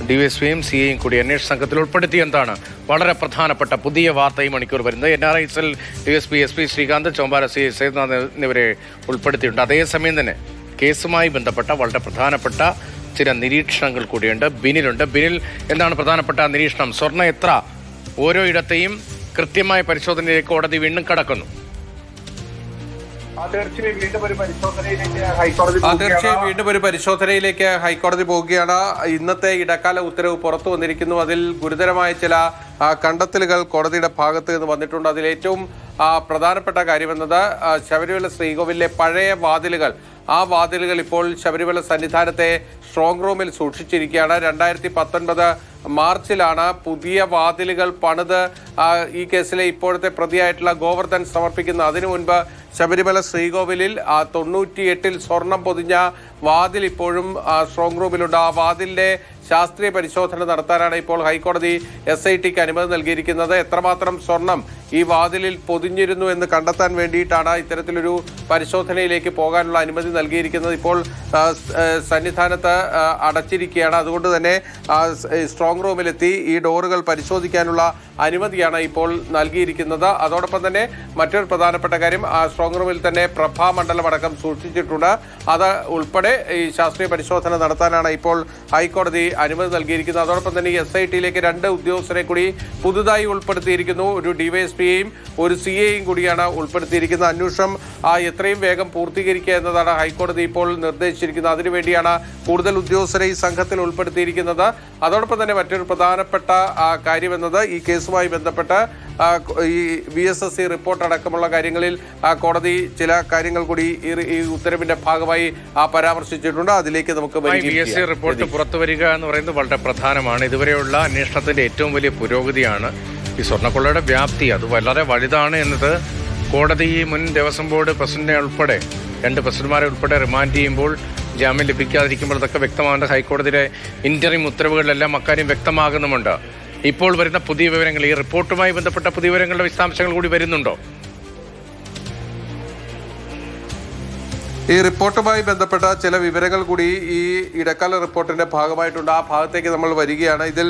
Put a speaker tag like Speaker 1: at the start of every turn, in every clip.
Speaker 1: ഡിവൈഎസ്പിയും സിഐയും കൂടി അന്വേഷണ സംഘത്തിൽ ഉൾപ്പെടുത്തിയെന്നാണ് വളരെ പ്രധാനപ്പെട്ട പുതിയ വാർത്ത ഈ മണിക്കൂർ വരുന്നത്. NRISൽ DYSP SP Sreekanth, Chombala CI Sethunath എന്നിവരെ ഉൾപ്പെടുത്തിയിട്ടുണ്ട്. അതേസമയം തന്നെ കേസുമായി ബന്ധപ്പെട്ട വളരെ പ്രധാനപ്പെട്ട ചില നിരീക്ഷണങ്ങൾ കൂടിയുണ്ട്. ബിനിലുണ്ട്. ബിനിൽ, എന്താണ് പ്രധാനപ്പെട്ട നിരീക്ഷണം? സ്വർണ്ണ എത്ര ഓരോ ഇടത്തെയും കൃത്യമായ പരിശോധനയിലേക്ക് കോടതി വീണ്ടും കടക്കുന്നു.
Speaker 2: തീർച്ചയായും വീണ്ടും ഒരു പരിശോധനയിലേക്ക് ഹൈക്കോടതി പോവുകയാണ്. ഇന്നത്തെ ഇടക്കാല ഉത്തരവ് പുറത്തു വന്നിരിക്കുന്നു. അതിൽ ഗുരുതരമായ ചില കണ്ടെത്തലുകൾ കോടതിയുടെ ഭാഗത്ത് നിന്ന് വന്നിട്ടുണ്ട്. അതിലേറ്റവും പ്രധാനപ്പെട്ട കാര്യമെന്നത് ശബരിമല ശ്രീകോവിലിലെ പഴയ വാതിലുകൾ, ആ വാതിലുകൾ ഇപ്പോൾ ശബരിമല സന്നിധാനത്തെ സ്ട്രോങ് റൂമിൽ സൂക്ഷിച്ചിരിക്കുകയാണ്. 2019 മാർച്ചിലാണ് പുതിയ വാതിലുകൾ പണിത് ഈ കേസിലെ ഇപ്പോഴത്തെ പ്രതിയായിട്ടുള്ള ഗോവർദ്ധൻ സമർപ്പിക്കുന്നത്. അതിനു മുൻപ് ശബരിമല ശ്രീകോവിലിൽ 98-ൽ സ്വർണം പൊതിഞ്ഞ വാതിൽ ഇപ്പോഴും സ്ട്രോങ് റൂമിലുണ്ട്. ആ വാതിലിന്റെ ശാസ്ത്രീയ പരിശോധന നടത്താനാണ് ഇപ്പോൾ ഹൈക്കോടതി SITക്ക് അനുമതി നൽകിയിരിക്കുന്നത്. എത്രമാത്രം സ്വർണം ഈ വാതിലിൽ പൊതിഞ്ഞിരുന്നു എന്ന് കണ്ടെത്താൻ വേണ്ടിയിട്ടാണ് ഇത്തരത്തിലൊരു പരിശോധനയിലേക്ക് പോകാനുള്ള അനുമതി നൽകിയിരിക്കുന്നത്. ഇപ്പോൾ സന്നിധാനത്ത് അടച്ചിരിക്കുകയാണ്. അതുകൊണ്ട് തന്നെ സ്ട്രോങ് റൂമിലെത്തി ഈ ഡോറുകൾ പരിശോധിക്കാനുള്ള അനുമതിയാണ് ഇപ്പോൾ നൽകിയിരിക്കുന്നത്. അതോടൊപ്പം തന്നെ മറ്റൊരു പ്രധാനപ്പെട്ട കാര്യം, ആ സ്ട്രോങ് റൂമിൽ തന്നെ പ്രഭാമണ്ഡലമടക്കം സൂക്ഷിച്ചിട്ടുണ്ട്. അത് ഉൾപ്പെടെ ഈ ശാസ്ത്രീയ പരിശോധന നടത്താനാണ് ഇപ്പോൾ ഹൈക്കോടതി അനുമതി നൽകിയിരിക്കുന്നത്. അതോടൊപ്പം തന്നെ ഈ SITയിലേക്ക് 2 ഉദ്യോഗസ്ഥരെ കൂടി പുതുതായി ഉൾപ്പെടുത്തിയിരിക്കുന്നു. ഒരു DYSPയെയും ഒരു CAയെയും കൂടിയാണ് ഉൾപ്പെടുത്തിയിരിക്കുന്നത്. അന്വേഷണം എത്രയും വേഗം പൂർത്തീകരിക്കുക എന്നതാണ് ഹൈക്കോടതി ഇപ്പോൾ നിർദ്ദേശിച്ചിരിക്കുന്നത്. അതിനുവേണ്ടിയാണ് കൂടുതൽ ഉദ്യോഗസ്ഥരെ ഈ സംഘത്തിൽ ഉൾപ്പെടുത്തിയിരിക്കുന്നത്. അതോടൊപ്പം തന്നെ മറ്റൊരു പ്രധാനപ്പെട്ട കാര്യമെന്നത് ഈ കേസുമായി ബന്ധപ്പെട്ട് ഈ VSSC റിപ്പോർട്ട് അടക്കമുള്ള കാര്യങ്ങളിൽ കോടതി ചില കാര്യങ്ങൾ കൂടി ഈ ഉത്തരവിന്റെ ഭാഗമായി പരാമർശിച്ചിട്ടുണ്ട്. അതിലേക്ക് നമുക്ക്
Speaker 1: VSSC റിപ്പോർട്ട് പുറത്തു വരിക എന്ന് പറയുന്നത് വളരെ പ്രധാനമാണ്. ഇതുവരെയുള്ള അന്വേഷണത്തിന്റെ ഏറ്റവും വലിയ പുരോഗതിയാണ്. ഈ സ്വർണ്ണക്കൊള്ളയുടെ വ്യാപ്തി അത് വളരെ വലുതാണ് എന്നത് കോടതി മുൻ ദേവസ്വം ബോർഡ് പ്രസിഡന്റിനെ ഉൾപ്പെടെ 2 പ്രസിഡന്റുമാരെ ഉൾപ്പെടെ റിമാൻഡ് ചെയ്യുമ്പോൾ ജാമ്യം ലഭിക്കാതിരിക്കുമ്പോൾ അതൊക്കെ വ്യക്തമാകുന്ന ഹൈക്കോടതിയുടെ ഇന്ററിം ഉത്തരവുകളിലെല്ലാം അക്കാര്യം വ്യക്തമാകുന്നുമുണ്ട്. ഇപ്പോൾ വരുന്ന പുതിയ വിവരങ്ങൾ, ഈ റിപ്പോർട്ടുമായി ബന്ധപ്പെട്ട പുതിയ വിവരങ്ങളുടെ വിശദാംശങ്ങൾ കൂടി വരുന്നുണ്ടോ?
Speaker 2: ഈ റിപ്പോർട്ടുമായി ബന്ധപ്പെട്ട ചില വിവരങ്ങൾ കൂടി ഈ ഇടക്കാല റിപ്പോർട്ടിന്റെ ഭാഗമായിട്ടുണ്ട്. ആ ഭാഗത്തേക്ക് നമ്മൾ വരികയാണ്. ഇതിൽ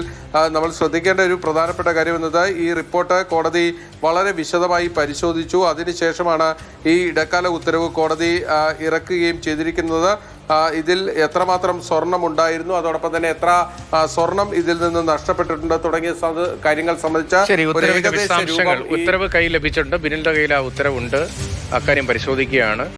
Speaker 2: നമ്മൾ ശ്രദ്ധിക്കേണ്ട ഒരു പ്രധാനപ്പെട്ട കാര്യം എന്നത് ഈ റിപ്പോർട്ട് കോടതി വളരെ വിശദമായി പരിശോധിച്ചു. അതിനുശേഷമാണ് ഈ ഇടക്കാല ഉത്തരവ് കോടതി ഇറക്കുകയും ചെയ്തിരിക്കുന്നത്. ഇതിൽ എത്രമാത്രം സ്വർണം ഉണ്ടായിരുന്നു, അതോടൊപ്പം തന്നെ എത്ര സ്വർണം ഇതിൽ നിന്ന് നഷ്ടപ്പെട്ടിട്ടുണ്ട് തുടങ്ങിയ കാര്യങ്ങൾ സംബന്ധിച്ച
Speaker 1: ഉത്തരവ് കയ്യിൽ ലഭിച്ചിട്ടുണ്ട്. ബിനിലിന്റെ കയ്യിൽ ആ ഉത്തരവുണ്ട്. അക്കാര്യം പരിശോധിക്കുകയാണ്.